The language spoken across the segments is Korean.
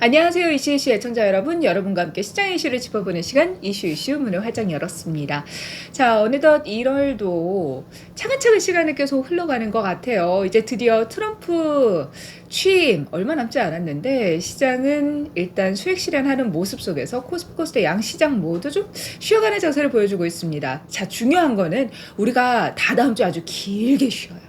안녕하세요. 이슈 애청자 여러분. 여러분과 함께 시장 이슈를 짚어보는 시간 이슈 문을 활짝 열었습니다. 자, 어느덧 1월도 차근차근 시간이 계속 흘러가는 것 같아요. 이제 드디어 트럼프 취임 얼마 남지 않았는데 시장은 일단 수익 실현하는 모습 속에서 코스피 양시장 모두 좀 쉬어가는 자세를 보여주고 있습니다. 자, 중요한 거는 우리가 다다음 주 아주 길게 쉬어요.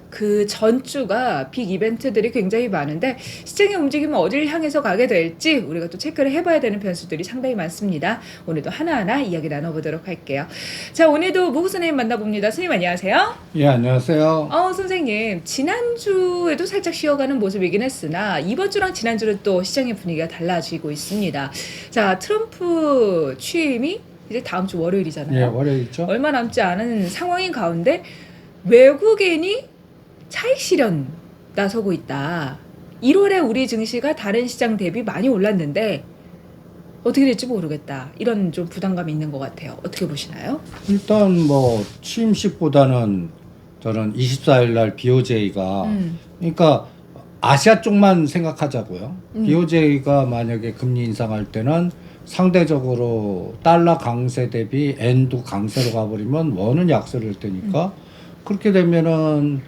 그 전주가 빅 이벤트들이 굉장히 많은데 시장의 움직임은 어디를 향해서 가게 될지 우리가 또 체크를 해봐야 되는 변수들이 상당히 많습니다. 오늘도 하나하나 이야기 나눠보도록 할게요. 자, 오늘도 무구 선생님 만나봅니다. 선생님 안녕하세요. 예, 안녕하세요. 선생님, 지난주에도 살짝 쉬어가는 모습이긴 했으나 이번 주랑 지난주는 또 시장의 분위기가 달라지고 있습니다. 자, 트럼프 취임이 이제 다음 주 월요일이잖아요. 예, 월요일이죠. 얼마 남지 않은 상황인 가운데 외국인이 차익 실현 나서고 있다. 1월에 우리 증시가 다른 시장 대비 많이 올랐는데 어떻게 될지 모르겠다. 이런 좀 부담감이 있는 것 같아요. 어떻게 보시나요? 일단 뭐 취임식보다는 저는 24일 날 BOJ가 그러니까 아시아 쪽만 생각하자고요. BOJ가 만약에 금리 인상할 때는 상대적으로 달러 강세 대비 엔도 강세로 가버리면 원은 약세를 할 테니까 그렇게 되면은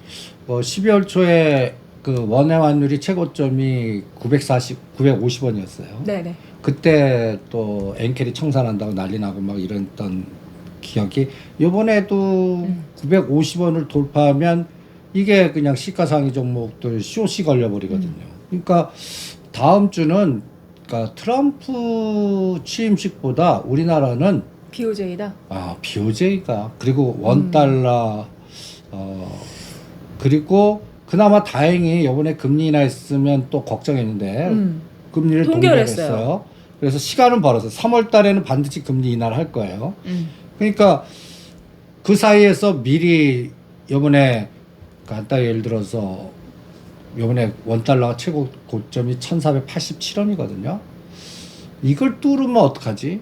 뭐 12월 초에 그 원의 환율이 최고점이 950원이었어요. 네네. 그때 또 엔켈이 청산한다고 난리 나고 막 이랬던 기억이 이번에도 950원을 돌파하면 이게 그냥 시가상위 종목들 쇼시 걸려버리거든요. 그러니까 다음 주는 그러니까 트럼프 취임식보다 우리나라는 BOJ다. BOJ가 그리고 원달러 그리고 그나마 다행히 이번에 금리 인하했으면 또 걱정했는데 금리를 동결했어요. 그래서 시간은 벌어서 3월 달에는 반드시 금리 인하를 할 거예요. 그러니까 그 사이에서 미리 이번에 간단히 예를 들어서 이번에 원달러가 최고 고점이 1487원이거든요. 이걸 뚫으면 어떡하지?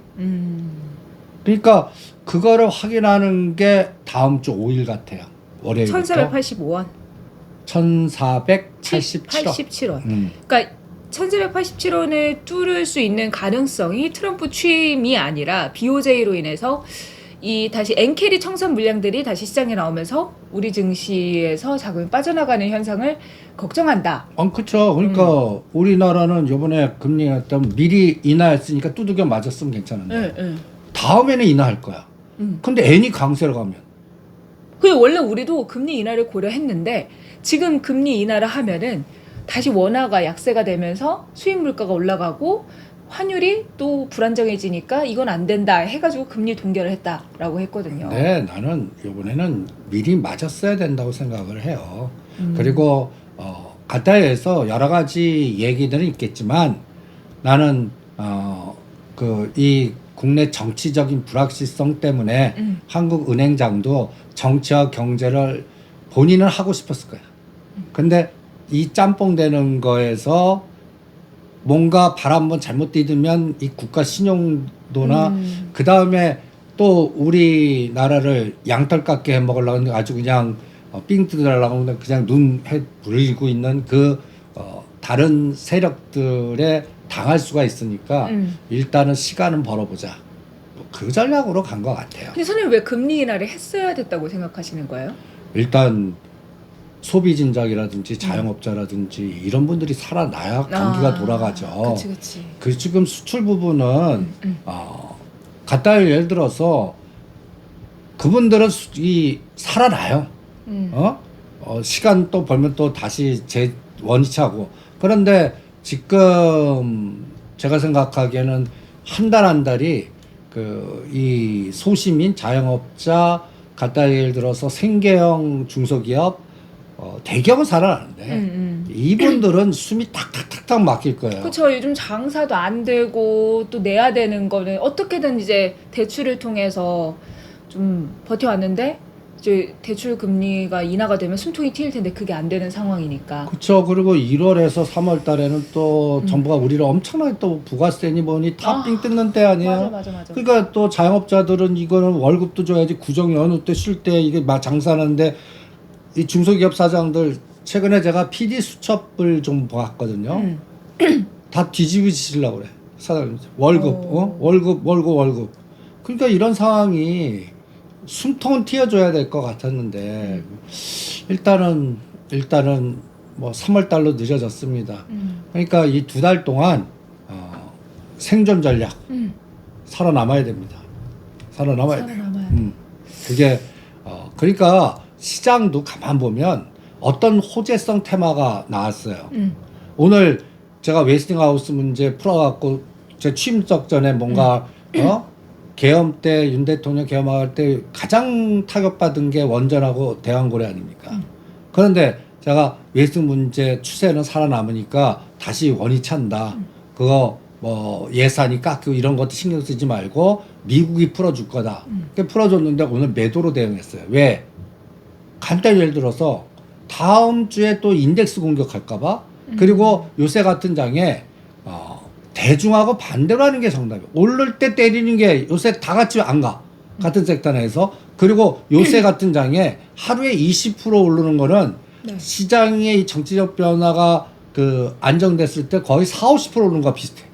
그러니까 그거를 확인하는 게 다음 주 5일 같아요. 월요일부터. 1485원. 1487원. 87원. 그러니까 1487원을 뚫을 수 있는 가능성이 트럼프 취임이 아니라 BOJ로 인해서 이 다시 엔캐리 청산 물량들이 다시 시장에 나오면서 우리 증시에서 자금이 빠져나가는 현상을 걱정한다. 그렇죠. 그러니까 우리나라는 이번에 금리 인하했다면 미리 인하했으니까 두들겨 맞았으면 괜찮은데 다음에는 인하할 거야. 근데 엔이 강세로 가면 원래 우리도 금리 인하를 고려했는데 지금 금리 인하를 하면은 다시 원화가 약세가 되면서 수입 물가가 올라가고 환율이 또 불안정해지니까 이건 안 된다 해가지고 금리 동결을 했다라고 했거든요. 네, 나는 이번에는 미리 맞았어야 된다고 생각을 해요. 그리고 가타에서 여러 가지 얘기들은 있겠지만 나는 이 국내 정치적인 불확실성 때문에 한국 은행장도 정치와 경제를 본인은 하고 싶었을 거야. 근데 이 짬뽕 되는 거에서 뭔가 발 한번 잘못 디디면 이 국가 신용도나 그 다음에 또 우리나라를 양털 깎게 해먹으려고 하는데 아주 그냥 삥 뜯으려고 그냥 눈 해 부리고 있는 그 다른 세력들에 당할 수가 있으니까 일단은 시간은 벌어보자. 그 전략으로 간 것 같아요. 근데 선생님 왜 금리 인하를 했어야 됐다고 생각하시는 거예요? 일단 소비 진작이라든지 자영업자라든지 이런 분들이 살아나야 경기가 돌아가죠. 그치. 그 지금 수출 부분은 갖다 예를 들어서 그분들은 살아나요. 시간 또 벌면 또 다시 원위치하고. 그런데 지금 제가 생각하기에는 한 달이 이 소시민 자영업자 갖다 예를 들어서 생계형 중소기업 대기업은 살아나는데 이분들은 숨이 탁탁탁탁 막힐 거예요. 그렇죠. 요즘 장사도 안 되고 또 내야 되는 거는 어떻게든 이제 대출을 통해서 좀 버텨왔는데 이제 대출 금리가 인하가 되면 숨통이 트일 텐데 그게 안 되는 상황이니까. 그렇죠. 그리고 1월에서 3월 달에는 또 정부가 우리를 엄청나게 또 부가세니 뭐니 다 삥 뜯는 때 아니에요. 맞아. 그러니까 또 자영업자들은 이거는 월급도 줘야지 구정 연휴 때 쉴 때 이게 막 장사하는데 이 중소기업 사장들 최근에 제가 PD 수첩을 좀 봤거든요. 다 뒤집으시려고 그래. 사장님 월급, 어. 월급. 그러니까 이런 상황이 숨통은 틔워줘야 될 것 같았는데 일단은 뭐 3월 달로 늦어졌습니다. 그러니까 이 2달 동안 생존 전략 살아남아야 됩니다. 살아남아야 돼요. 살아남아야 그게 그러니까 시장도 가만 보면 어떤 호재성 테마가 나왔어요. 오늘 제가 웨스팅하우스 문제 풀어갖고 제 취임석 전에 뭔가 계엄 때 윤 대통령 계엄할 때 가장 타격받은 게 원전하고 대왕고래 아닙니까? 그런데 제가 웨스팅 문제 추세는 살아남으니까 다시 원이 찬다. 그거 뭐 예산이 깎이고 이런 것도 신경 쓰지 말고 미국이 풀어줄 거다. 그렇게 풀어줬는데 오늘 매도로 대응했어요. 왜? 간단히 예를 들어서 다음 주에 또 인덱스 공격할까봐 그리고 요새 같은 장에 대중하고 반대로 하는 게 정답이에요. 오를 때 때리는 게 요새 다 같이 안 가. 같은 섹터 내에서. 그리고 요새 같은 장에 하루에 20% 오르는 거는 네. 시장의 정치적 변화가 그 안정됐을 때 거의 4~50% 오르는 거와 비슷해.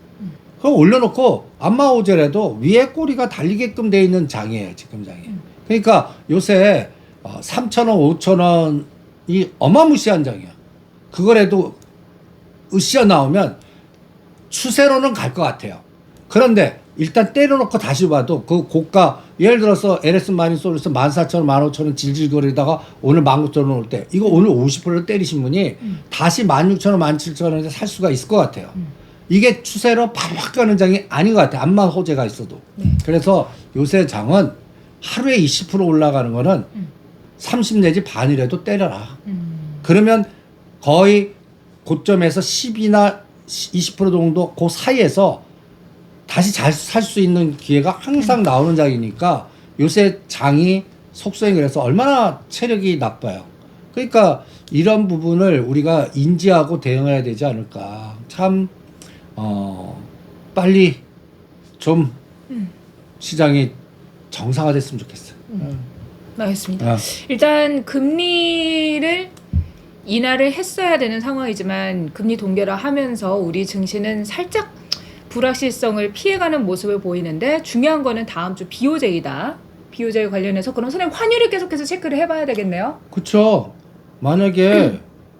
그럼 올려놓고 안마 오제라도 위에 꼬리가 달리게끔 돼 있는 장이에요. 지금 장이. 그러니까 요새 3,000원, 5,000원이 어마무시한 장이야. 그거라도 으쌰 나오면 추세로는 갈 것 같아요. 그런데 일단 때려놓고 다시 봐도 그 고가 예를 들어서 LS 마이너스에서 14,000원, 15,000원 질질거리다가 오늘 19,000원 올 때 이거 오늘 50%를 때리신 분이 다시 16,000원, 17,000원에 살 수가 있을 것 같아요. 이게 추세로 팍팍 가는 장이 아닌 것 같아요. 암만 호재가 있어도. 그래서 요새 장은 하루에 20% 올라가는 거는 30 내지 반이라도 때려라. 그러면 거의 고점에서 10이나 20% 정도 그 사이에서 다시 잘 살 수 있는 기회가 항상 나오는 장이니까 요새 장이 속성이 그래서 얼마나 체력이 나빠요. 그러니까 이런 부분을 우리가 인지하고 대응해야 되지 않을까. 참 빨리 좀 시장이 정상화됐으면 좋겠어요. 알겠습니다. 일단 금리를 인하를 했어야 되는 상황이지만 금리 동결을 하면서 우리 증시는 살짝 불확실성을 피해가는 모습을 보이는데 중요한 거는 다음 주 비오제이다. 비오제이 관련해서 그럼 선생님 환율을 계속해서 체크를 해봐야 되겠네요. 그렇죠. 만약에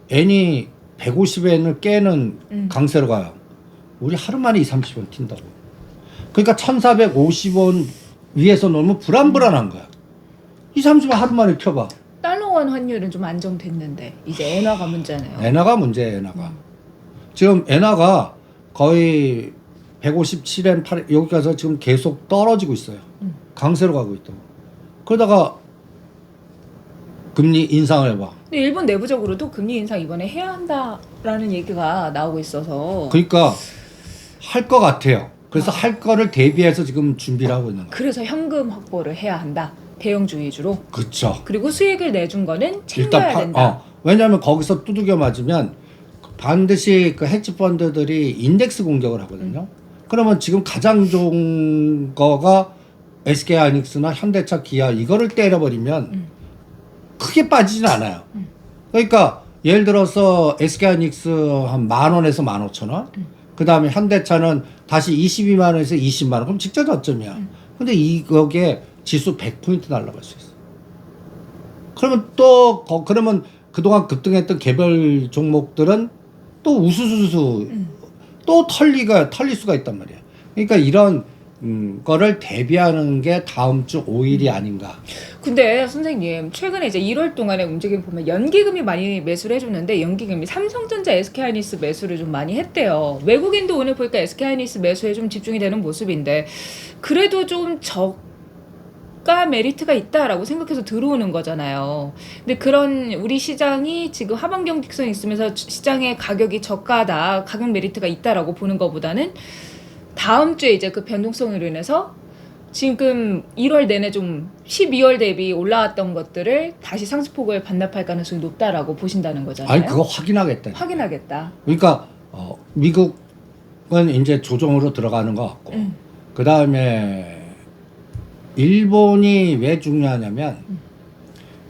N이 150엔을 깨는 강세로 가요. 우리 하루 만에 2~30원 튄다고. 그러니까 1,450원 위에서 놓으면 불안한 거야. 2~30원 하루 만에 켜봐. 달러원 환율은 좀 안정됐는데 이제 엔화가 문제네요. 엔화가 문제예요. 엔화가. 지금 엔화가 거의 157엔 8 여기 가서 지금 계속 떨어지고 있어요. 강세로 가고 있다고. 그러다가 금리 인상을 해봐. 근데 일본 내부적으로도 금리 인상 이번에 해야 한다라는 얘기가 나오고 있어서 그러니까 할 것 같아요. 그래서 할 거를 대비해서 지금 준비를 하고 있는 거예요. 그래서 현금 확보를 해야 한다. 대형주 위주로. 그렇죠. 그리고 수익을 내준 거는 챙겨야 된다. 왜냐하면 거기서 두들겨 맞으면 반드시 그 헤지 펀드들이 인덱스 공격을 하거든요. 그러면 지금 가장 좋은 거가 SK 하이닉스나 현대차, 기아 이거를 때려버리면 크게 빠지진 않아요. 그러니까 예를 들어서 SK 하이닉스 한 10,000원에서 15,000원. 그 다음에 현대차는 다시 22만 원에서 20만 원. 그럼 직접 저점이야. 근데 이거에 지수 100포인트 날라갈 수 있어. 그러면 그러면 그동안 급등했던 개별 종목들은 또 우수수수 또 털릴 수가 있단 말이야. 그러니까 이런 거를 대비하는 게 다음 주 5일이 아닌가. 근데 선생님 최근에 이제 1월 동안의 움직임 보면 연기금이 많이 매수를 해줬는데 연기금이 삼성전자, SK하이닉스 매수를 좀 많이 했대요. 외국인도 오늘 보니까 SK하이닉스 매수에 좀 집중이 되는 모습인데 그래도 좀 저가 메리트가 있다라고 생각해서 들어오는 거잖아요. 근데 그런 우리 시장이 지금 하반경 직선이 있으면서 시장의 가격이 저가다, 가격 메리트가 있다라고 보는 것보다는 다음 주에 이제 그 변동성으로 인해서 지금 1월 내내 좀 12월 대비 올라왔던 것들을 다시 상승폭을 반납할 가능성이 높다라고 보신다는 거잖아요. 아니 그거 확인하겠다. 확인하겠다. 그러니까 미국은 이제 조정으로 들어가는 것 같고 그 다음에 일본이 왜 중요하냐면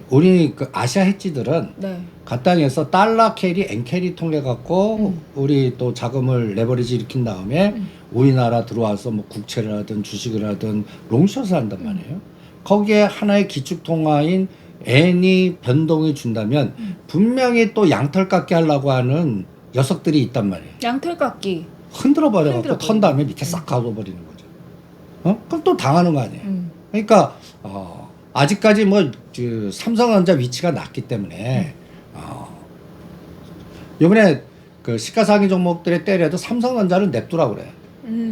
우리 그 아시아 해지들은 네. 가 땅에서 달러 캐리, 엔 캐리 통해 갖고 우리 또 자금을 레버리지 일으킨 다음에 우리나라 들어와서 뭐 국채를 하든 주식을 하든 롱숏을 한단 말이에요. 거기에 하나의 기축 통화인 엔이 변동이 준다면 분명히 또 양털 깎기 하려고 하는 녀석들이 있단 말이에요. 양털 깎기. 흔들어 버려갖고 흔들어 턴 다음에 밑에 싹 가둬버리는 거죠. 그럼 또 당하는 거 아니에요. 그러니까 아직까지 뭐 그 삼성전자 위치가 낮기 때문에 이번에 그 시가상위 종목들에 때려도 삼성전자를 냅두라고 그래.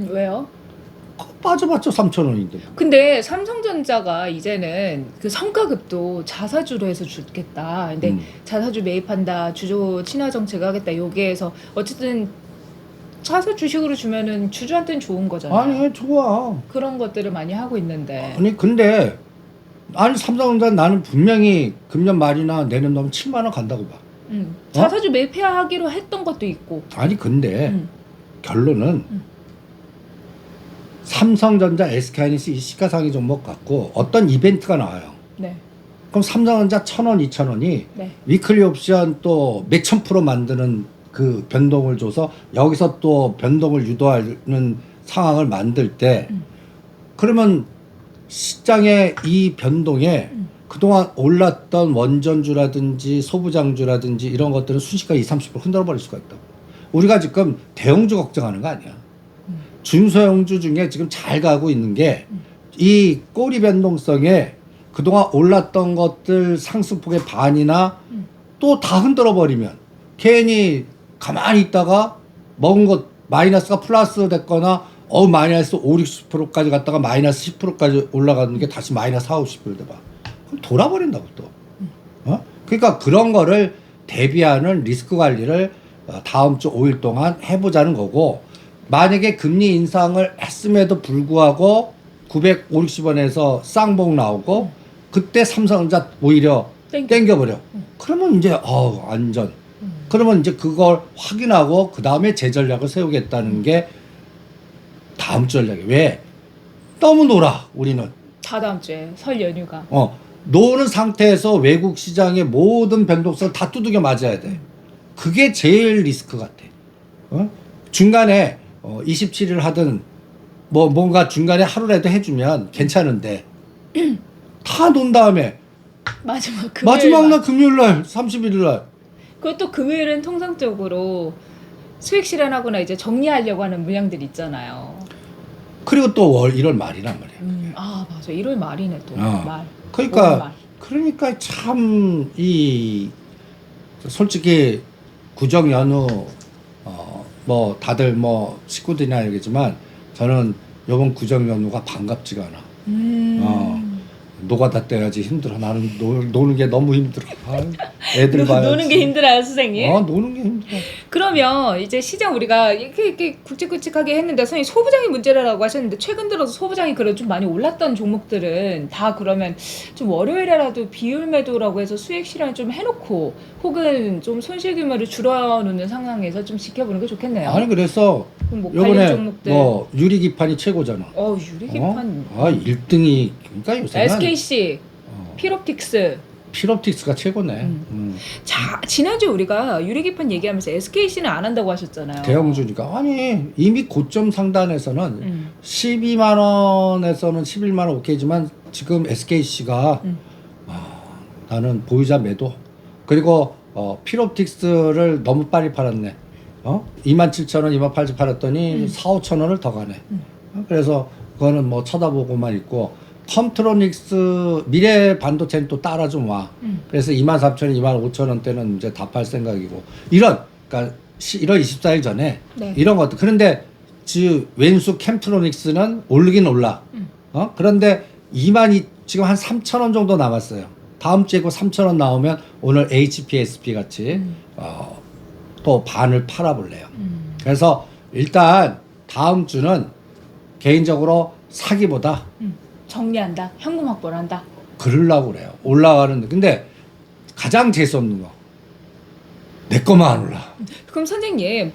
왜요? 빠져봤죠 3,000원인데. 근데 삼성전자가 이제는 그 성과급도 자사주로 해서 주겠다. 근데 자사주 매입한다, 주주 친화 정책 하겠다. 여기에서 어쨌든 자사 주식으로 주면은 주주한테는 좋은 거잖아요. 아니 좋아. 그런 것들을 많이 하고 있는데. 아니 근데 아니 삼성전자 나는 분명히 금년 말이나 내년 넘으면 7만 원 간다고 봐. 자사주 매입해야 하기로 했던 것도 있고. 아니 근데 결론은 삼성전자, SK하이닉스 이 시가상위 종목 갖고 어떤 이벤트가 나와요. 네. 그럼 삼성전자 1,000원, 2,000원이 네. 위클리 옵션 또 몇천 프로 만드는 그 변동을 줘서 여기서 또 변동을 유도하는 상황을 만들 때 그러면 시장의 이 변동에 그동안 올랐던 원전주라든지 소부장주라든지 이런 것들은 순식간에 20, 30% 흔들어 버릴 수가 있다고. 우리가 지금 대형주 걱정하는 거 아니야. 중소형주 중에 지금 잘 가고 있는 게 이 꼬리 변동성에 그동안 올랐던 것들 상승폭의 반이나 또 다 흔들어 버리면 괜히 가만히 있다가 먹은 것 마이너스가 플러스 됐거나 마이너스 5, 60%까지 갔다가 마이너스 10%까지 올라가는 게 다시 마이너스 4, 50% 돼봐. 그럼 돌아버린다고 또. 그러니까 그런 거를 대비하는 리스크 관리를 다음 주 5일 동안 해보자는 거고, 만약에 금리 인상을 했음에도 불구하고 950원에서 쌍봉 나오고 그때 삼성전자 오히려 땡겨버려. 그러면 이제 안전. 그러면 이제 그걸 확인하고 그 다음에 재전략을 세우겠다는 게 다음 주 전략이에요. 왜? 너무 놀아 우리는. 다 다음 주에 설 연휴가. 노는 상태에서 외국 시장의 모든 변동성을 다 두들겨 맞아야 돼. 그게 제일 리스크 같아. 중간에 27일 하든 뭐 뭔가 중간에 하루라도 해주면 괜찮은데 다 논 다음에 마지막 날 금요일 날 31일 날 그것도 금요일은 통상적으로 수익 실현하거나 이제 정리하려고 하는 물량들 있잖아요. 그리고 또 1월 말이란 말이야. 아 맞아, 1월 말이네 또. 말. 그러니까 참 이 솔직히 구정 연휴 뭐 다들 뭐 식구들이나 알겠지만 저는 이번 구정 연휴가 반갑지가 않아. 노가다 떼야지 힘들어. 나는 노는 게 너무 힘들어. 애들 봐야지. 노는 게 힘들어요, 선생님? 노는 게 힘들어. 그러면 이제 시장 우리가 이렇게 굵직굵직하게 했는데, 선생님 소부장이 문제라고 하셨는데 최근 들어서 소부장이 그래도 좀 많이 올랐던 종목들은 다 그러면 좀 월요일에라도 비율 매도라고 해서 수익 실현 좀 해놓고 혹은 좀 손실 규모를 줄여놓는 상황에서 좀 지켜보는 게 좋겠네요. 아니 그래서 뭐 요번에 종목들. 뭐 유리기판이 최고잖아. 유리기판. 1등이 그러니까 요새는 SKC, 필옵틱스. 필옵틱스가 최고네. 자, 지난주에 우리가 유리기판 얘기하면서 SKC는 안 한다고 하셨잖아요. 대형주니까. 아니 이미 고점 상단에서는 12만 원에서는 11만 원 오케이지만 지금 SKC가 나는 보유자 매도. 그리고 필옵틱스를 너무 빨리 팔았네. 27,000원, 28,000원 팔았더니 4, 5천 원을 더 가네. 그래서 그거는 뭐 쳐다보고만 있고, 컴트로닉스 미래 반도체는 또 따라 좀 와. 그래서 23,000원, 25,000원대는 이제 다 팔 생각이고. 그러니까 1월 24일 전에 이런 것들. 그런데 왼수 캠트로닉스는 오르긴 올라. 그런데 지금 한 3,000원 정도 남았어요. 다음 주에 그 3,000원 나오면 오늘 HPSP 같이 또 반을 팔아볼래요. 그래서 일단 다음 주는 개인적으로 사기보다 정리한다, 현금 확보를 한다. 그러려고 그래요. 올라가는데. 근데 가장 재수없는 거 내 거만 안 올라. 그럼 선생님,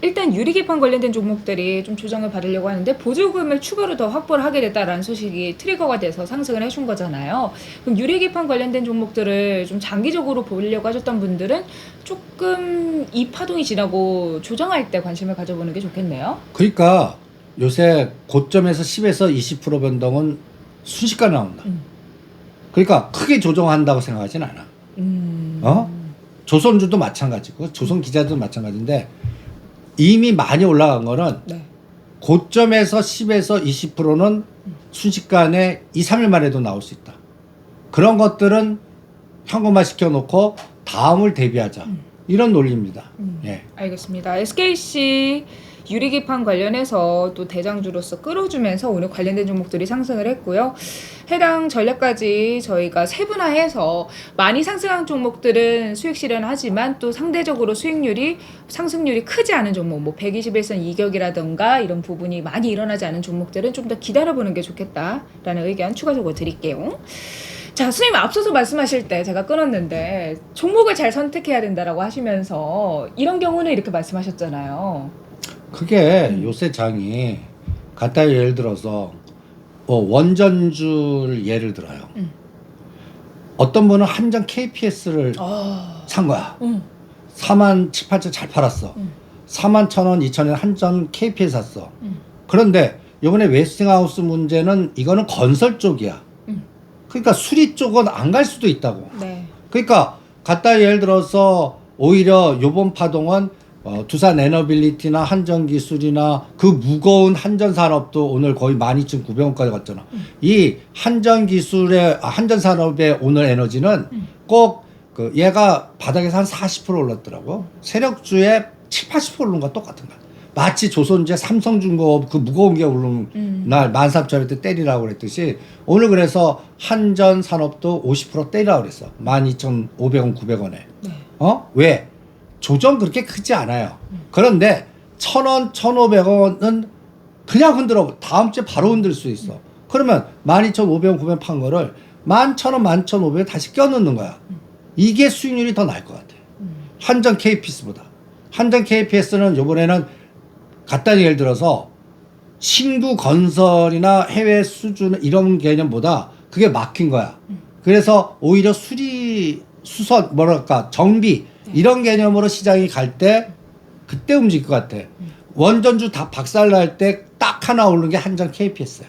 일단 유리기판 관련된 종목들이 좀 조정을 받으려고 하는데 보조금을 추가로 더 확보를 하게 됐다라는 소식이 트리거가 돼서 상승을 해준 거잖아요. 그럼 유리기판 관련된 종목들을 좀 장기적으로 보려고 하셨던 분들은 조금 이 파동이 지나고 조정할 때 관심을 가져보는 게 좋겠네요. 그러니까 요새 고점에서 10에서 20% 변동은 순식간에 나온다. 그러니까 크게 조정한다고 생각하진 않아. 조선주도 마찬가지고 조선 기자도 마찬가지인데 이미 많이 올라간 거는 네. 고점에서 10에서 20%는 순식간에 2, 3일 만에도 나올 수 있다. 그런 것들은 현금화 시켜놓고 다음을 대비하자. 이런 논리입니다. 예. 알겠습니다. SKC 유리기판 관련해서 또 대장주로서 끌어주면서 오늘 관련된 종목들이 상승을 했고요. 해당 전략까지 저희가 세분화해서 많이 상승한 종목들은 수익 실현하지만 또 상대적으로 수익률이 상승률이 크지 않은 종목, 뭐 121선 이격이라던가 이런 부분이 많이 일어나지 않은 종목들은 좀 더 기다려보는 게 좋겠다라는 의견 추가적으로 드릴게요. 자, 선생님 앞서서 말씀하실 때 제가 끊었는데 종목을 잘 선택해야 된다라고 하시면서 이런 경우는 이렇게 말씀하셨잖아요. 그게 요새 장이 갖다 예를 들어서 원전주를 예를 들어요. 어떤 분은 한전 KPS를 산 거야. 4만 7, 8천 잘 팔았어. 4만 1,000원, 2,000원 한전 KPS 샀어. 그런데 이번에 웨스팅하우스 문제는 이거는 건설 쪽이야. 그러니까 수리 쪽은 안 갈 수도 있다고. 네. 그러니까 갖다 예를 들어서 오히려 요번 파동은 두산 에너빌리티나 한전기술이나 그 무거운 한전산업도 오늘 거의 12,900원까지 갔잖아. 이 한전기술의 한전산업의 오늘 에너지는 꼭 그 얘가 바닥에서 한 40% 올랐더라고. 세력주의 7, 80% 오른 거 똑같은 거야. 마치 조선주의 삼성중공업 그 무거운 게 오른 날 13,000원대 때리라고 그랬듯이 오늘 그래서 한전산업도 50% 때리라고 그랬어. 12,500원, 900원에. 네. 왜? 조정 그렇게 크지 않아요. 그런데 1,000원, 1,500원은 그냥 흔들어. 다음 주에 바로 흔들 수 있어. 그러면 12,500원, 900원 판 거를 11,000원, 11,500원 다시 껴넣는 거야. 이게 수익률이 더 나을 것 같아. 한전 KPS보다. 한전 KPS는 요번에는 간단히 예를 들어서 신구 건설이나 해외 수준 이런 개념보다 그게 막힌 거야. 그래서 오히려 수선, 뭐랄까, 정비, 이런 개념으로 시장이 갈 때 그때 움직일 것 같아. 원전주 다 박살날 때 딱 하나 오른 게 한전 KPS야.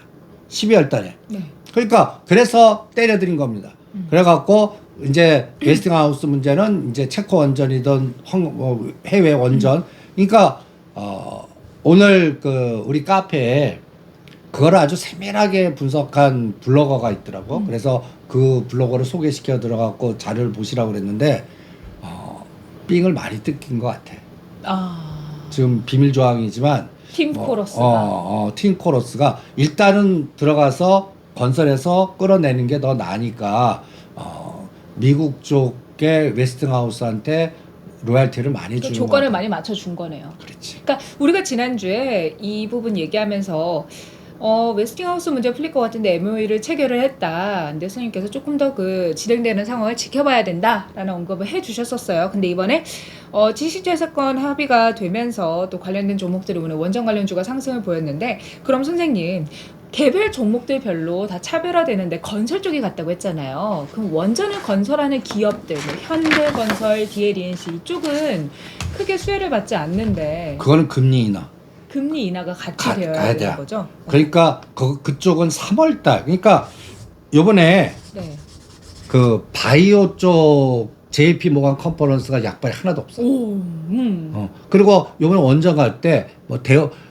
12월 달에. 네. 그러니까 그래서 때려드린 겁니다. 그래갖고 이제 웨스팅하우스 문제는 이제 체코 원전이든 해외 원전. 그러니까 오늘 그 우리 카페에 그걸 아주 세밀하게 분석한 블로거가 있더라고. 그래서 그 블로거를 소개시켜 들어갖고 자료를 보시라고 그랬는데 삥을 많이 뜯긴 것 같아. 지금 비밀 조항이지만 팀 코러스가. 팀 코러스가 일단은 들어가서 건설해서 끌어내는 게 더 나으니까 미국 쪽의 웨스팅하우스한테 로얄티를 많이 주는 조건을 많이 맞춰준 거네요. 그렇지. 그러니까 우리가 지난주에 이 부분 얘기하면서 웨스팅하우스 문제 풀릴 것 같은데 MOU를 체결을 했다. 근데 선생님께서 조금 더 그 진행되는 상황을 지켜봐야 된다라는 언급을 해주셨었어요. 근데 이번에 지시재사건 합의가 되면서 또 관련된 종목들이 오늘 원전 관련주가 상승을 보였는데 그럼 선생님 개별 종목들별로 다 차별화되는데 건설 쪽이 같다고 했잖아요. 그럼 원전을 건설하는 기업들, 뭐 현대건설, DLENC 이쪽은 크게 수혜를 받지 않는데 그거는 금리 인하. 금리 인하가 같이 되어야 가야 되는 돼. 거죠? 그러니까 그쪽은 3월 달. 그러니까 요번에 네. 그 바이오 쪽 JP 모간 컨퍼런스가 약발이 하나도 없어. 오, 그리고 요번에 원전 갈 때 뭐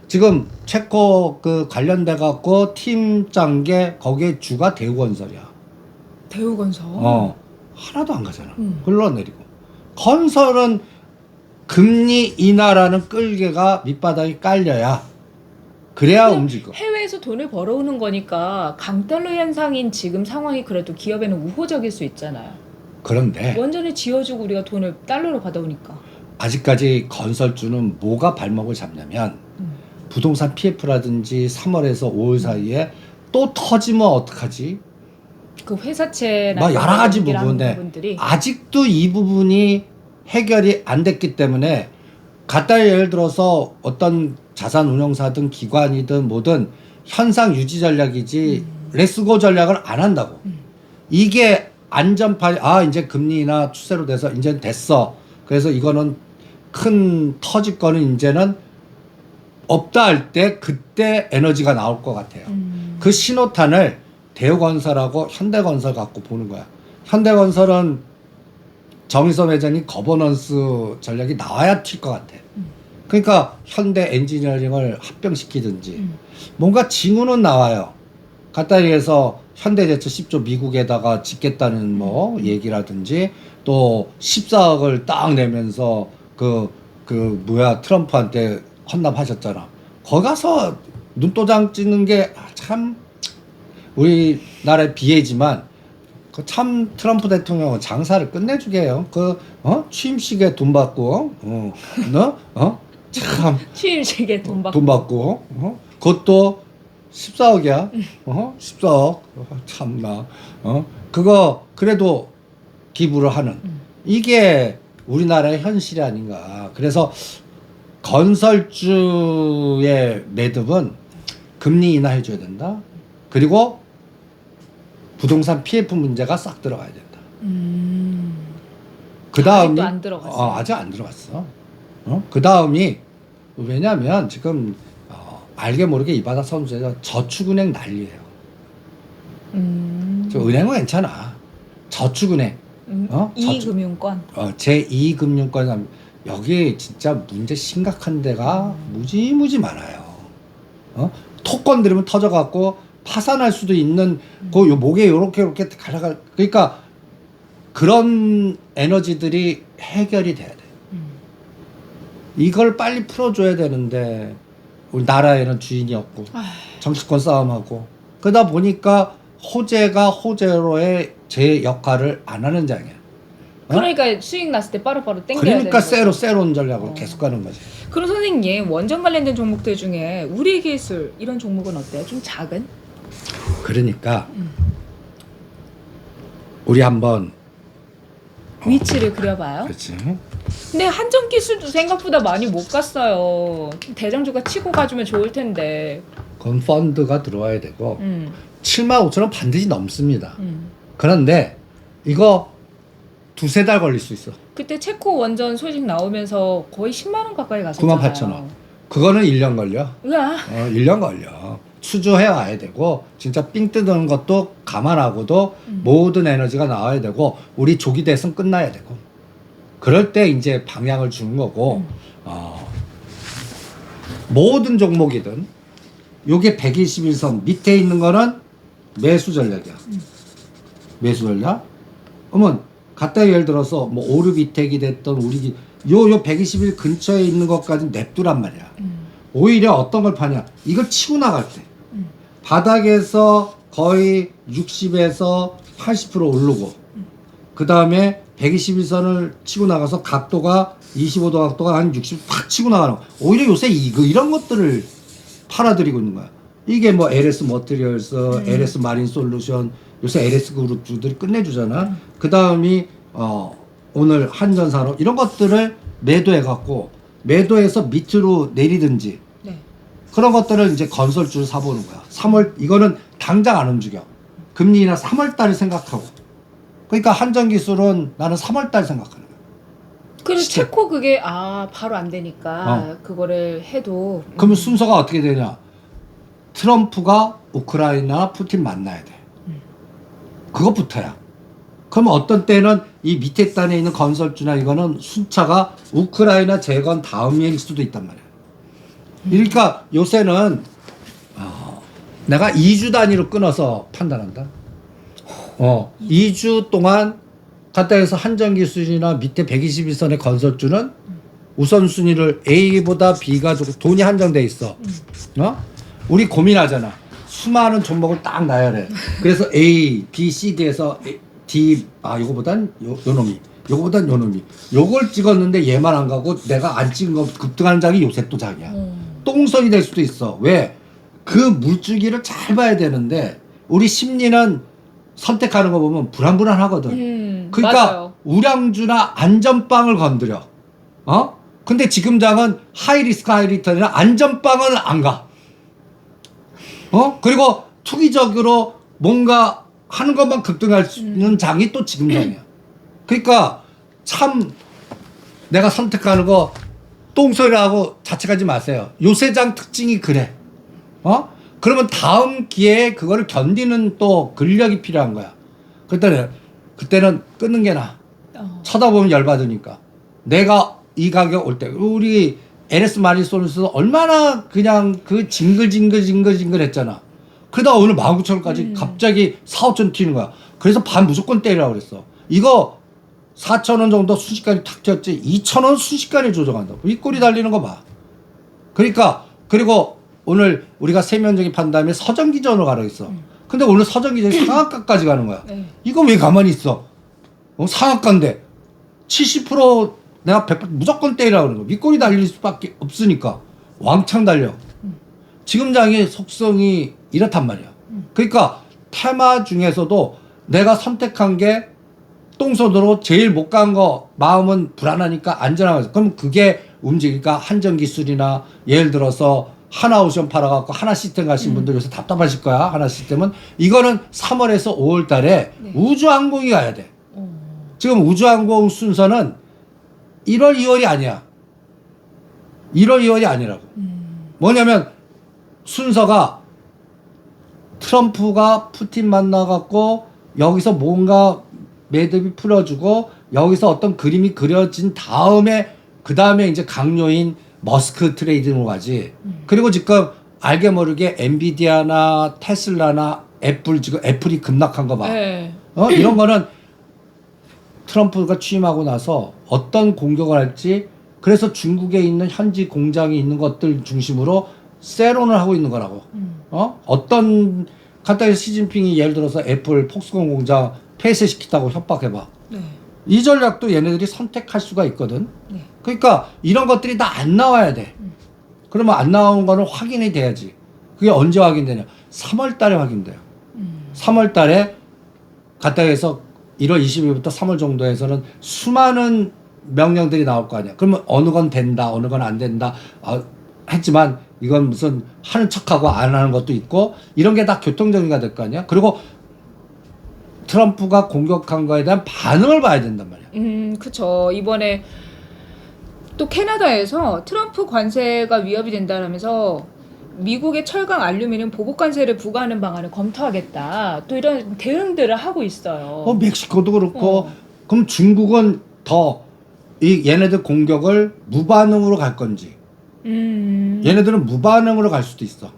지금 체코 그 관련돼 갖고 팀 짠 게 거기에 주가 대우건설이야. 대우건설. 하나도 안 가잖아. 흘러내리고. 건설은 금리 인하라는 끌개가 밑바닥에 깔려야 그래야 움직일 거. 해외에서 돈을 벌어오는 거니까 강달러 현상인 지금 상황이 그래도 기업에는 우호적일 수 있잖아요. 그런데 원전을 지어주고 우리가 돈을 달러로 받아오니까. 아직까지 건설주는 뭐가 발목을 잡냐면 부동산 PF라든지 3월에서 5월 사이에 또 터지면 어떡하지? 그 회사채나 막 여러 가지 연기랑 부분인데 부분들이 아직도 이 부분이 해결이 안 됐기 때문에 갖다 예를 들어서 어떤 자산 운용사든 기관이든 뭐든 현상 유지 전략이지 레츠고 전략을 안 한다고. 이게 안전판 이제 금리나 추세로 돼서 이제 됐어. 그래서 이거는 큰 터질 거는 이제는 없다 할 때 그때 에너지가 나올 것 같아요. 그 신호탄을 대우건설하고 현대건설 갖고 보는 거야. 현대건설은 정의선 회장이 거버넌스 전략이 나와야 튈 것 같아. 그러니까 현대 엔지니어링을 합병시키든지 뭔가 징후는 나와요. 갖다 얘기해서 현대제철 10조 미국에다가 짓겠다는 뭐 얘기라든지 또 14억을 딱 내면서 트럼프한테 헌납하셨잖아. 거기 가서 눈도장 찍는 게 참 우리나라의 비애지만 그 참 트럼프 대통령은 장사를 끝내주게 해요. 취임식에 돈 받고 참 취임식에 돈 받고. 돈 받고 그것도 14억이야. 14억. 참나. 그거 그래도 기부를 하는. 이게 우리나라의 현실이 아닌가. 그래서 건설주의 매듭은 금리 인하해줘야 된다. 그리고 부동산 PF 문제가 싹 들어가야 된다. 그 다음이 아직도 안 들어갔어요. 아직 안 들어갔어. 그 다음이 왜냐하면 지금 알게 모르게 이 바다 선수에서 저축은행 난리예요. 저 은행은 괜찮아. 저축은행. 이금융권. 제2금융권 여기 진짜 문제 심각한 데가 무지무지 많아요. 토건 들으면 터져갖고 파산할 수도 있는 그 목에 요렇게 갈아갈. 그러니까 그런 에너지들이 해결이 돼야 돼. 이걸 빨리 풀어줘야 되는데 우리 나라에는 주인이 없고 정치권 싸움하고 그러다 보니까 호재가 호재로의 제 역할을 안 하는 장이야. 그러니까 수익 났을 때 빠르빠르 땡겨야 그러니까 되는 세로온 전략으로 계속 가는 거지. 그럼 선생님 원전 관련된 종목들 중에 우리 기술 이런 종목은 어때요? 좀 작은? 그러니까 우리 한번 위치를 그려봐요. 그렇지. 근데 한전 기술도 생각보다 많이 못 갔어요. 대장주가 치고 가주면 좋을 텐데. 그건 펀드가 들어와야 되고 75,000원 반드시 넘습니다. 그런데 이거 두세 달 걸릴 수 있어. 그때 체코 원전 소식 나오면서 거의 10만 원 가까이 갔었잖아요. 98,000원. 그거는 1년 걸려. 으아. 1년 걸려. 추조해 와야 되고 진짜 삥 뜯는 것도 감안하고도 모든 에너지가 나와야 되고 우리 조기 대선 끝나야 되고 그럴 때 이제 방향을 주는 거고 모든 종목이든 요게 121선 밑에 있는 거는 매수 전략이야. 매수 전략? 그러면 갖다 예를 들어서 뭐 오르비텍이 됐던 우리 요 121 근처에 있는 것까지 냅두란 말이야. 오히려 어떤 걸 파냐? 이걸 치고 나갈 때 바닥에서 거의 60에서 80% 오르고 그 다음에 121선을 치고 나가서 각도가 25도 각도가 한 60 팍 치고 나가는 거. 오히려 요새 이런 것들을 팔아들이고 있는 거야. 이게 뭐 LS 머티리얼스, LS 마린 솔루션, 요새 LS 그룹주들이 끝내주잖아. 그 다음이 오늘 한전산업 이런 것들을 매도해갖고 매도해서 밑으로 내리든지 네. 그런 것들을 이제 건설주를 사보는 거야. 3월 이거는 당장 안 움직여. 금리나 3월달을 생각하고. 그러니까 한전기술은 나는 3월달 생각하는 거야. 그리고 시체. 체코 그게 바로 안 되니까 그거를 해도 그러면 순서가 어떻게 되냐? 트럼프가 우크라이나 푸틴 만나야 돼. 그것부터야. 그러면 어떤 때는 이 밑에 단에 있는 건설주나 이거는 순차가 우크라이나 재건 다음일 수도 있단 말이야. 그러니까 요새는 내가 2주 단위로 끊어서 판단한다. 2주 동안 갖다 해서 한전기술이나 밑에 121선의 건설주는 우선순위를 A보다 B가 좋고 돈이 한정돼 있어. 우리 고민하잖아. 수많은 종목을 딱 나열해. 그래서 A, B, C, D에서 D, 요거보단 요 놈이, 요거보단 요 놈이. 요걸 찍었는데 얘만 안 가고 내가 안 찍은 거 급등하는 장이 요새 또 장이야. 똥손이 될 수도 있어. 왜? 그 물줄기를 잘 봐야 되는데 우리 심리는 선택하는 거 보면 불안불안하거든. 그러니까 맞아요. 우량주나 안전빵을 건드려. 근데 지금장은 하이리스크 하이리턴이나 안전빵은 안 가. 그리고 투기적으로 뭔가 하는 것만 급등할 수 있는 장이 또 지금장이야. 그러니까 참 내가 선택하는 거 똥소리라고 자책하지 마세요. 요새 장 특징이 그래. 그러면 다음 기회에 그거를 견디는 또 근력이 필요한 거야. 그때는 끊는 게 나아. 쳐다보면 열받으니까. 내가 이 가격 올 때 우리 LS 마리솔스도 얼마나 그냥 그 징글징글 했잖아. 그러다가 오늘 19,000원까지 갑자기 4,5천 튀는 거야. 그래서 반 무조건 때리라고 그랬어. 이거 4,000원 정도 순식간에 탁 튀었지 2,000원 순식간에 조정한다고. 이 꼴이 달리는 거 봐. 그러니까 그리고 오늘 우리가 세면적인 판 다음에 서정기전으로 가라고 했어. 근데 오늘 서정기전이 상한가까지 가는 거야. 이거 왜 가만히 있어? 상한가인데 70% 내가 100% 무조건 때리라고 그러는 거야. 밑꼬리 달릴 수밖에 없으니까 왕창 달려. 지금 장의 속성이 이렇단 말이야. 그러니까 테마 중에서도 내가 선택한 게 똥손으로 제일 못 간 거 마음은 불안하니까 안전하면서 그럼 그게 움직이니까 한전기술이나 예를 들어서 하나오션 팔아갖고 하나시스템 가신 분들 요새 답답하실 거야. 하나시스템은 이거는 3월에서 5월 달에 우주항공이 가야 돼. 지금 우주항공 순서는 1월 2월이 아니야. 1월 2월이 아니라고. 뭐냐면 순서가 트럼프가 푸틴 만나갖고 여기서 뭔가 매듭이 풀어주고 여기서 어떤 그림이 그려진 다음에 그 다음에 이제 강요인 머스크 트레이딩으로 가지. 그리고 지금 알게 모르게 엔비디아나 테슬라나 애플 지금 애플이 급락한 거 봐. 네. 이런 거는 트럼프가 취임하고 나서 어떤 공격을 할지 그래서 중국에 있는 현지 공장이 있는 것들 중심으로 세론을 하고 있는 거라고. 어떤 간단히 시진핑이 예를 들어서 애플 폭스콘 공장 폐쇄시키다고 협박해봐. 네. 이 전략도 얘네들이 선택할 수가 있거든. 네. 그러니까 이런 것들이 다 안 나와야 돼. 그러면 안 나오는 거는 확인이 돼야지. 그게 언제 확인되냐? 3월 달에 확인돼요. 3월 달에 갔다 해서 1월 20일부터 3월 정도에서는 수많은 명령들이 나올 거 아니야. 그러면 어느 건 된다, 어느 건 안 된다 했지만 이건 무슨 하는 척하고 안 하는 것도 있고 이런 게 다 교통정리가 될 거 아니야. 그리고 트럼프가 공격한 거에 대한 반응을 봐야 된단 말이야. 그쵸. 이번에 또 캐나다에서 트럼프 관세가 위협이 된다면서 미국의 철강 알루미늄 보복 관세를 부과하는 방안을 검토하겠다. 또 이런 대응들을 하고 있어요. 멕시코도 그렇고 그럼 중국은 더 이 얘네들 공격을 무반응으로 갈 건지 얘네들은 무반응으로 갈 수도 있어.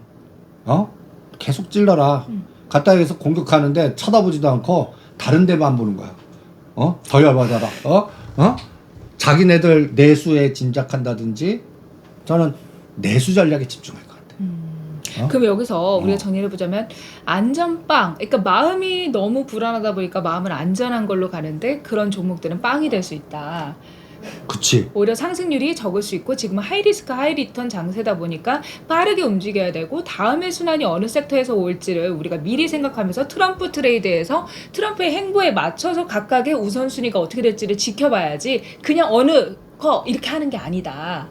계속 찔러라. 갔다 여기서 공격하는데 쳐다보지도 않고 다른 데만 보는 거야. 더 열받아라. 자기네들 내수에 짐작한다든지 저는 내수 전략에 집중할 것 같아. 그럼 여기서 우리가 정리를 해보자면 안전빵, 그러니까 마음이 너무 불안하다 보니까 마음을 안전한 걸로 가는데 그런 종목들은 빵이 될 수 있다. 그치. 오히려 상승률이 적을 수 있고 지금은 하이리스크 하이리턴 장세다 보니까 빠르게 움직여야 되고 다음의 순환이 어느 섹터에서 올지를 우리가 미리 생각하면서 트럼프 트레이드에서 트럼프의 행보에 맞춰서 각각의 우선순위가 어떻게 될지를 지켜봐야지 그냥 어느 거 이렇게 하는 게 아니다.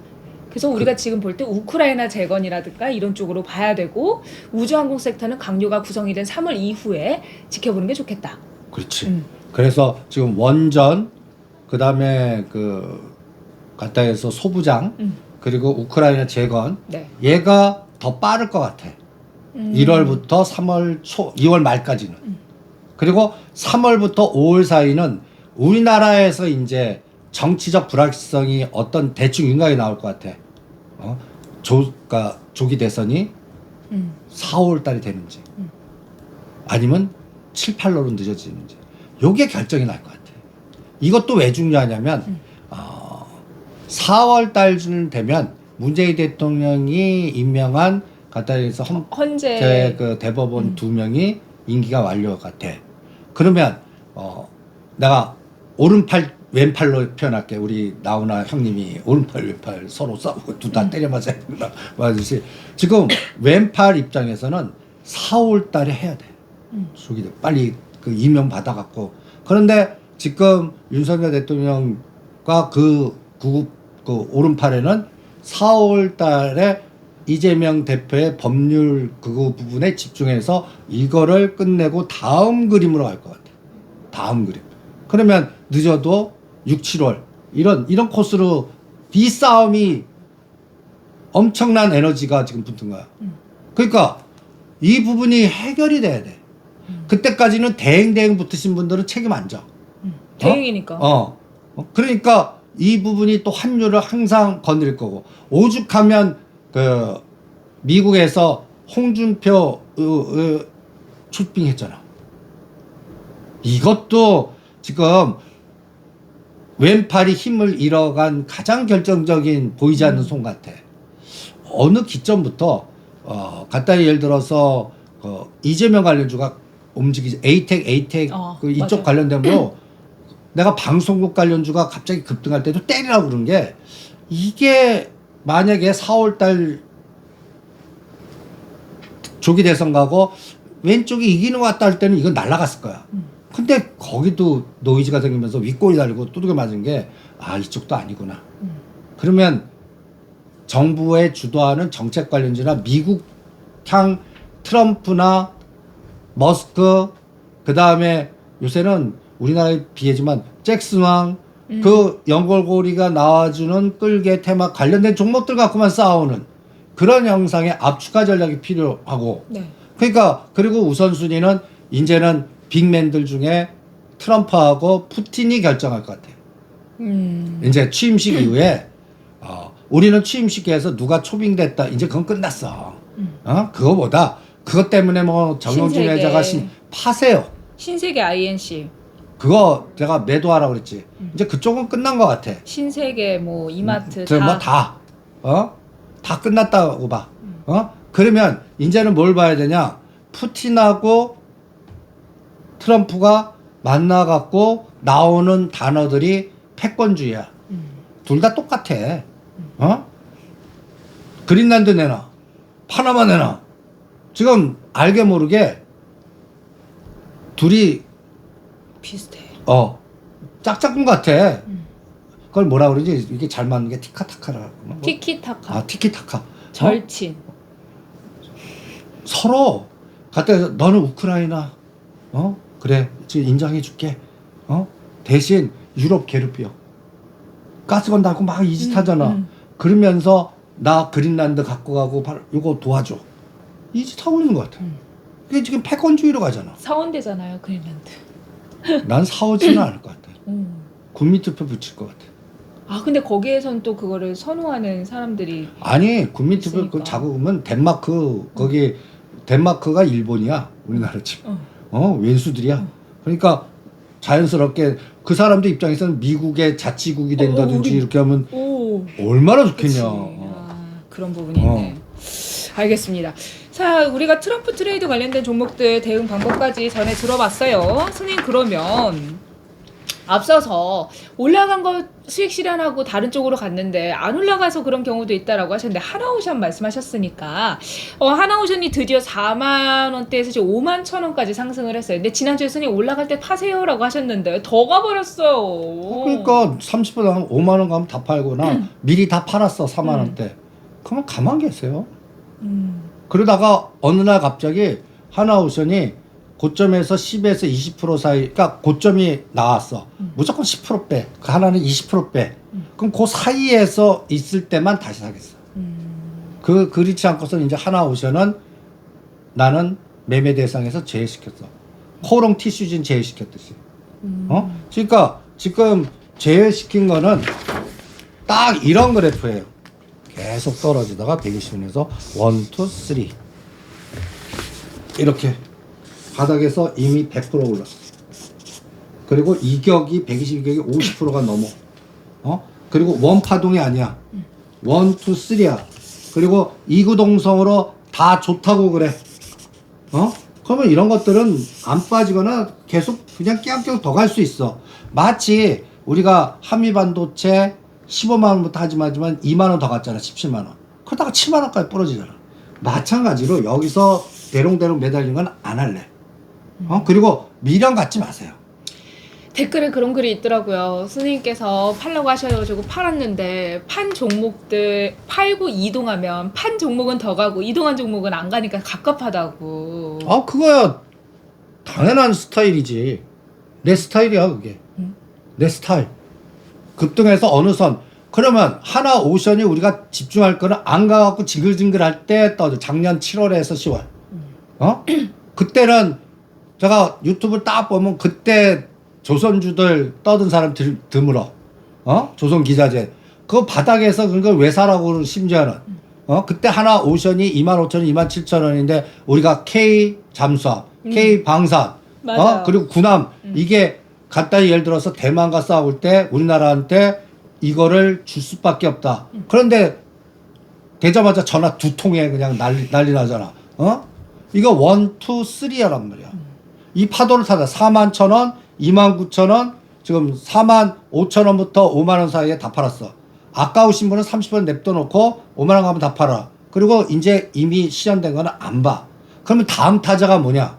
그래서 우리가 지금 볼 때 우크라이나 재건이라든가 이런 쪽으로 봐야 되고 우주항공 섹터는 강요가 구성이 된 3월 이후에 지켜보는 게 좋겠다. 그렇지. 그래서 지금 원전 그다음에 그 갔다 해서 소부장 그리고 우크라이나 재건 네. 얘가 더 빠를 것 같아. 1월부터 3월 초 2월 말까지는. 그리고 3월부터 5월 사이는 우리나라에서 이제 정치적 불확실성이 어떤 대충 윤곽이 나올 것 같아. 그러니까 조기 대선이 4, 5월 달이 되는지 아니면 7, 8월로 늦어지는지 요게 결정이 날 것 같아. 이것도 왜 중요하냐면 4월 달쯤 되면 문재인 대통령이 임명한 갖다 해서 헌재 그 대법원 2명이 임기가 완료 같아. 그러면 내가 오른팔 왼팔로 표현할게. 우리 나훈아 형님이 오른팔 왼팔 서로 싸우고 둘 다 때려 맞아야 된다 말듯이 지금 왼팔 입장에서는 4월 달에 해야 돼. 빨리 그 임명 받아갖고. 그런데 지금 윤석열 대통령과 그 오른팔에는 4월 달에 이재명 대표의 법률 그 부분에 집중해서 이거를 끝내고 다음 그림으로 갈 것 같아. 다음 그림. 그러면 늦어도 6, 7월 이런 코스로 이 싸움이 엄청난 에너지가 지금 붙은 거야. 그러니까 이 부분이 해결이 돼야 돼. 그때까지는 대행 붙으신 분들은 책임 안 져. 대행이니까. 그러니까 이 부분이 또 환율을 항상 건드릴 거고 오죽하면 그 미국에서 홍준표 출빙했잖아. 이것도 지금 왼팔이 힘을 잃어간 가장 결정적인 보이지 않는 손 같아. 어느 기점부터 간단히 예를 들어서 이재명 관련주가 움직이지 에이텍 그 이쪽 맞아요. 관련되므로 내가 방송국 관련주가 갑자기 급등할 때도 때리라고 그런 게 이게 만약에 4월달 조기 대선 가고 왼쪽이 이기는 것 같다 할 때는 이건 날아갔을 거야. 근데 거기도 노이즈가 생기면서 윗골이 달리고 두들겨 맞은 게 이쪽도 아니구나. 그러면 정부의 주도하는 정책 관련주나 미국향 트럼프나 머스크 그 다음에 요새는 우리나라에 비하지만 잭슨왕 그 연골고리가 나와주는 끌개 테마 관련된 종목들 갖고만 싸우는 그런 형상의 압축화 전략이 필요하고 네. 그러니까 그리고 우선순위는 이제는 빅맨들 중에 트럼프하고 푸틴이 결정할 것 같아요. 이제 취임식 이후에 우리는 취임식에서 누가 초빙됐다 이제 그건 끝났어. 그거보다 그것 때문에 뭐 정영진 신세계. 회장가 파세요. 신세계 INC. 그거 제가 매도하라고 그랬지. 이제 그쪽은 끝난 것 같아. 신세계 뭐 이마트 다 끝났다고 봐. 그러면 이제는 뭘 봐야 되냐? 푸틴하고 트럼프가 만나갖고 나오는 단어들이 패권주의야. 둘 다 똑같아. 그린란드 내놔. 파나마 내놔. 지금 알게 모르게 둘이 비슷해. 짝짝꿍 같아. 그걸 뭐라 그러지? 이게 잘 맞는 게 티카타카라고. 티키타카. 티키타카. 절친. 서로 갖다 해서 너는 우크라이나 그래 지금 인정해 줄게 대신 유럽 괴롭혀 가스건 달고 막 이 짓 하잖아. 그러면서 나 그린란드 갖고 가고 이거 도와줘 이 짓 하고 있는 것 같아. 그게 지금 패권주의로 가잖아. 사원대잖아요, 그린란드. 난 사오지는 않을 것 같아. 국민투표 붙일 것 같아. 근데 거기에선 또 그거를 선호하는 사람들이 아니 국민투표 있으니까. 그 자국은 덴마크 거기 덴마크가 일본이야 우리나라 지금. 왼수들이야. 그러니까 자연스럽게 그 사람들 입장에서는 미국의 자치국이 된다든지 우리- 이렇게 하면 얼마나 좋겠냐. 그런 부분이 있네. 알겠습니다. 자, 우리가 트럼프 트레이드 관련된 종목들 대응 방법까지 전에 들어봤어요. 선생님, 그러면 앞서서 올라간 거 수익 실현하고 다른 쪽으로 갔는데 안 올라가서 그런 경우도 있다라고 하셨는데 하나오션 말씀하셨으니까 하나오션이 드디어 4만 원대에서 지금 5만 1,000원까지 상승을 했어요. 근데 지난주에 선생님 올라갈 때 파세요라고 하셨는데 더 가버렸어요. 그러니까 30분 하면 5만 원 가면 다 팔거나 미리 다 팔았어 4만 원대. 그러면 가만 계세요. 그러다가 어느 날 갑자기 하나오션이 고점에서 10에서 20% 사이, 그러니까 고점이 나왔어. 무조건 10% 빼. 그 하나는 20% 빼. 그럼 그 사이에서 있을 때만 다시 사겠어. 그렇지 않고서는 이제 하나오션은 나는 매매 대상에서 제외시켰어. 코롱 티슈진 제외시켰듯이. 그러니까 지금 제외시킨 거는 딱 이런 그래프예요. 계속 떨어지다가 120원에서 1, 2, 3 이렇게 바닥에서 이미 100% 올랐어. 그리고 이격이 120이격이 50%가 넘어. 그리고 원파동이 아니야. 1, 2, 3야. 그리고 이구동성으로 다 좋다고 그래. 그러면 이런 것들은 안 빠지거나 계속 그냥 깽깽 더 갈 수 있어. 마치 우리가 한미반도체 15만 원부터 하지만 2만 원 더 갔잖아. 17만 원. 그러다가 7만 원까지 부러지잖아. 마찬가지로 여기서 대롱대롱 매달리는 건 안 할래. 그리고 미련 갖지 마세요. 댓글에 그런 글이 있더라고요. 스님께서 팔라고 하셔가지고 팔았는데 판 종목들 팔고 이동하면 판 종목은 더 가고 이동한 종목은 안 가니까 갑갑하다고. 아, 그거야 당연한 스타일이지. 내 스타일이야, 그게. 내 스타일. 급등해서 어느 선. 그러면 하나 오션이 우리가 집중할 거는 안 가갖고 징글징글할 때 떠져. 작년 7월에서 10월. 어? 그때는 제가 유튜브 딱 보면 그때 조선주들 떠든 사람 드물어. 어? 조선 기자재. 그 바닥에서 그걸 왜 사라고 심지어는. 어? 그때 하나 오션이 25,000원, 27,000원인데 우리가 K 잠수함, K 방산, 맞아요. 어? 그리고 군함 이게 갖다 예를 들어서 대만과 싸울 때 우리나라한테 이거를 줄 수밖에 없다. 그런데 되자마자 전화 2통에 그냥 난리 나잖아. 어? 이거 1, 2, 3야란 말이야. 이 파도를 타다 41,000원, 29,000원, 지금 45,000원부터 5만원 사이에 다 팔았어. 아까우신 분은 30원 냅둬놓고 5만원 가면 다 팔아. 그리고 이제 이미 시연된 거는 안 봐. 그러면 다음 타자가 뭐냐?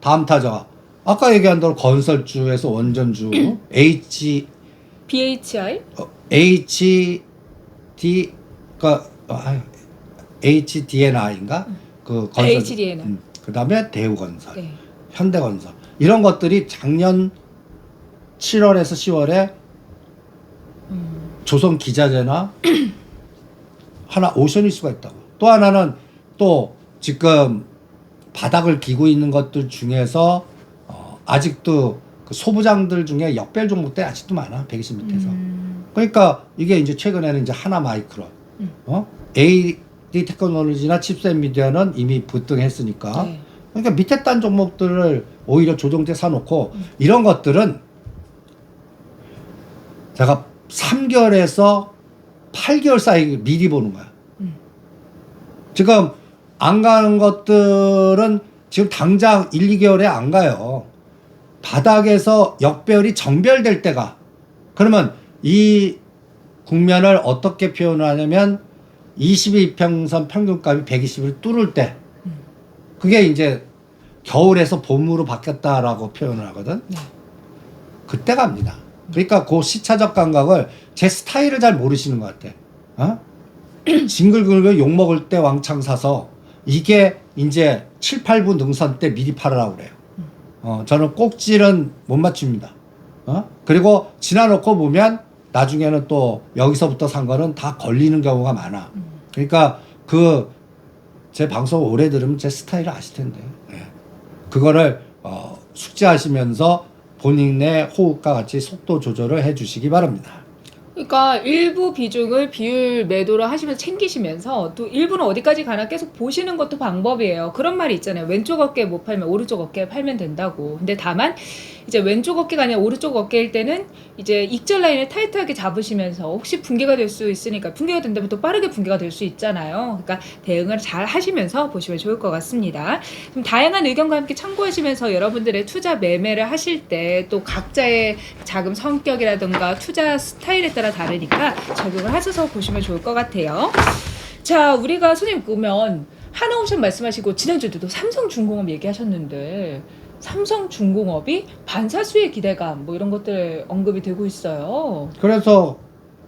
다음 타자가 아까 얘기한 대로 건설주에서 원전주 BHI? HDNI인가? 그 건설. HDNI. 그다음에 대우건설, 네. 현대건설 이런 것들이 작년 7월에서 10월에 조선 기자재나 하나 오션일 수가 있다고. 또 하나는 또 지금 바닥을 기고 있는 것들 중에서 아직도 그 소부장들 중에 역별 종목대 아직도 많아. 120 밑에서. 그러니까 이게 이제 최근에는 이제 하나 마이크론, AD 테크놀로지나 칩셋 미디어는 이미 부등했으니까. 네. 그러니까 밑에 딴 종목들을 오히려 조정때 사놓고 이런 것들은 제가 3개월에서 8개월 사이 미리 보는 거야. 지금 안 가는 것들은 지금 당장 1, 2개월에 안 가요. 바닥에서 역별이 정별될 때가. 그러면 이 국면을 어떻게 표현하냐면 22평선 평균값이 120을 뚫을 때 그게 이제 겨울에서 봄으로 바뀌었다라고 표현을 하거든. 네. 그때 갑니다. 그러니까 그 시차적 감각을 제 스타일을 잘 모르시는 것 같아. 어? 징글글글 욕먹을 때 왕창 사서 이게 이제 7, 8분 능선 때 미리 팔으라고 그래요. 저는 꼭지는 못 맞춥니다. 그리고 지나놓고 보면 나중에는 또 여기서부터 산 거는 다 걸리는 경우가 많아. 그러니까 제 방송 오래 들으면 제 스타일을 아실 텐데. 네. 그거를 숙지하시면서 본인의 호흡과 같이 속도 조절을 해 주시기 바랍니다. 그러니까 일부 비중을 비율 매도를 하시면서 챙기시면서 또 일부는 어디까지 가나 계속 보시는 것도 방법이에요. 그런 말이 있잖아요. 왼쪽 어깨 못 팔면 오른쪽 어깨 팔면 된다고. 근데 다만 이제 왼쪽 어깨가 아니라 오른쪽 어깨일 때는 이제 익절 라인을 타이트하게 잡으시면서 혹시 붕괴가 될 수 있으니까 붕괴가 된다면 또 빠르게 붕괴가 될 수 있잖아요. 그러니까 대응을 잘 하시면서 보시면 좋을 것 같습니다. 좀 다양한 의견과 함께 참고하시면서 여러분들의 투자 매매를 하실 때 또 각자의 자금 성격이라든가 투자 스타일에 따라 다르니까 적용을 하셔서 보시면 좋을 것 같아요. 자, 우리가 선생님 보면 하나옵션 말씀하시고 지난주에도 삼성중공업 얘기하셨는데 삼성중공업이 반사수의 기대감 뭐 이런 것들 언급이 되고 있어요. 그래서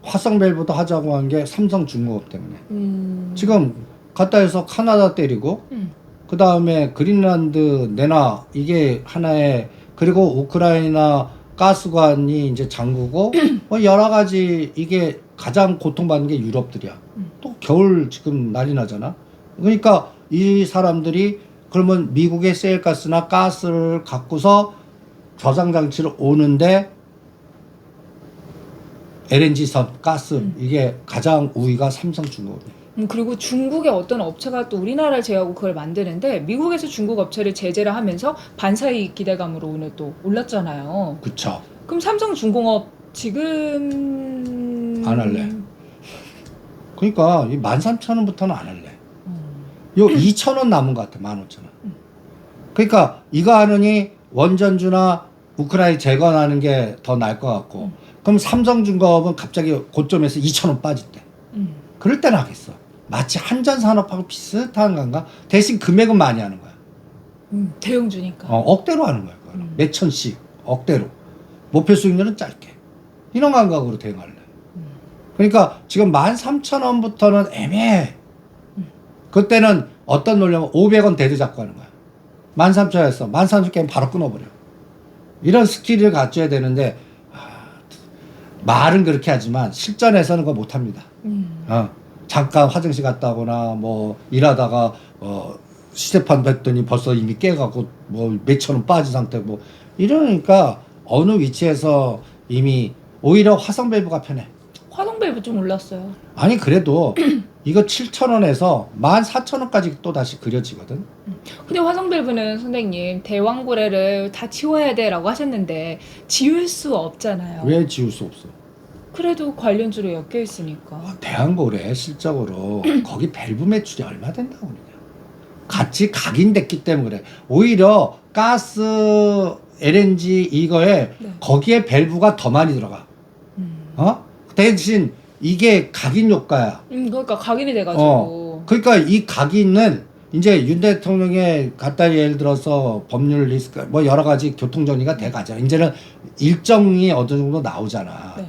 화성밸브도 하자고 한 게 삼성중공업 때문에. 지금 갔다 해서 카나다 때리고 그 다음에 그린란드 내놔 이게 하나의 그리고 우크라이나 가스관이 이제 잠그고 뭐 여러 가지 이게 가장 고통받는 게 유럽들이야. 또 겨울 지금 난리 나잖아. 그러니까 이 사람들이 그러면 미국의 세일가스나 가스를 갖고서 저장 장치를 오는데 LNG선 가스 이게 가장 우위가 삼성중공업이에요. 그리고 중국의 어떤 업체가 또 우리나라를 제어하고 그걸 만드는데 미국에서 중국 업체를 제재를 하면서 반사이익 기대감으로 오늘 또 올랐잖아요. 그쵸. 그럼 삼성중공업 지금 안 할래. 그러니까 이 13,000원부터는 안 할래. 요 2,000원 남은 것 같아. 15,000원. 그러니까 이거 하느니 원전주나 우크라이나 재건하는 게 더 나을 것 같고 그럼 삼성중공업은 갑자기 고점에서 2,000원 빠질 때 그럴 때는 하겠어. 마치 한전산업하고 비슷한 건가? 대신 금액은 많이 하는 거야. 대형주니까. 억대로 하는 거야. 몇천씩 억대로. 목표 수익률은 짧게. 이런 감각으로 대응할래. 그러니까 지금 13,000원부터는 애매해. 그때는 어떤 논리냐면 500원 대드 잡고 하는 거야. 13,000원에서 13,000원 바로 끊어버려. 이런 스킬을 갖춰야 되는데 말은 그렇게 하지만 실전에서는 그거 못합니다. 잠깐 화장실 갔다 오거나 뭐 일하다가 시세판 뵀더니 벌써 이미 깨갖고 뭐 몇천 원 빠진 상태 뭐 이러니까 어느 위치에서 이미 오히려 화성 밸브가 편해. 화성 밸브 좀 올랐어요. 아니 그래도 이거 7,000원에서 14,000원까지 또 다시 그려지거든. 근데 화성 밸브는 선생님 대왕고래를 다 지워야 돼라고 하셨는데 지울 수 없잖아요. 왜 지울 수 없어? 그래도 관련주로 엮여 있으니까. 대한고래 실적으로 거기 밸브 매출이 얼마 된다고 그러냐. 같이 각인됐기 때문에 그래. 오히려 가스 LNG 이거에 네. 거기에 밸브가 더 많이 들어가. 대신 이게 각인 효과야. 그러니까 각인이 돼가지고. 그러니까 이 각인은 이제 윤 대통령의 간단히 예를 들어서 법률 리스크 뭐 여러 가지 교통 정리가 돼 가잖아. 이제는 일정이 어느 정도 나오잖아. 네.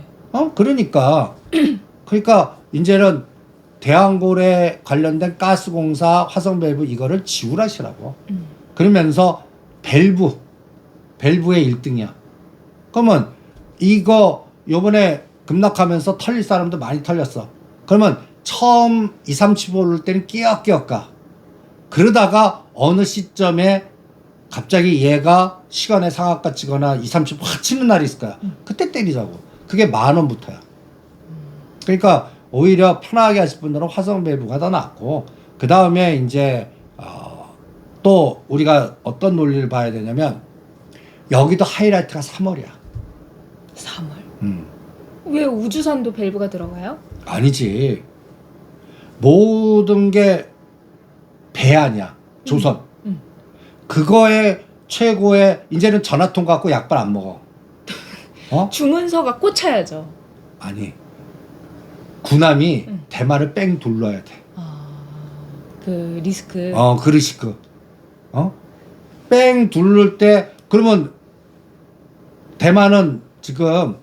그러니까 이제는 대왕고래 관련된 가스공사 화성 밸브 이거를 지우라시라고. 그러면서 밸브의 1등이야. 그러면 이거 요번에 급락하면서 털릴 사람도 많이 털렸어. 그러면 처음 2, 30 오를 때는 끼역끼역 가. 그러다가 어느 시점에 갑자기 얘가 시간의 상한가 치거나 2, 30 확 치는 날이 있을 거야. 그때 때리자고. 그게 10,000원부터야. 그러니까 오히려 편하게 하실 분들은 화성 밸브가 더 낫고 그 다음에 이제 또 우리가 어떤 논리를 봐야 되냐면 여기도 하이라이트가 3월이야. 3월. 왜 우주선도 밸브가 들어가요? 아니지. 모든 게 배 아니야. 조선. 그거에 최고의 이제는 전화통 갖고 약발 안 먹어. 주문서가 꽂혀야죠. 아니. 군함이 대마를 뺑 둘러야 돼. 그 리스크. 그 리스크. 뺑 둘를 때 그러면 대만은 지금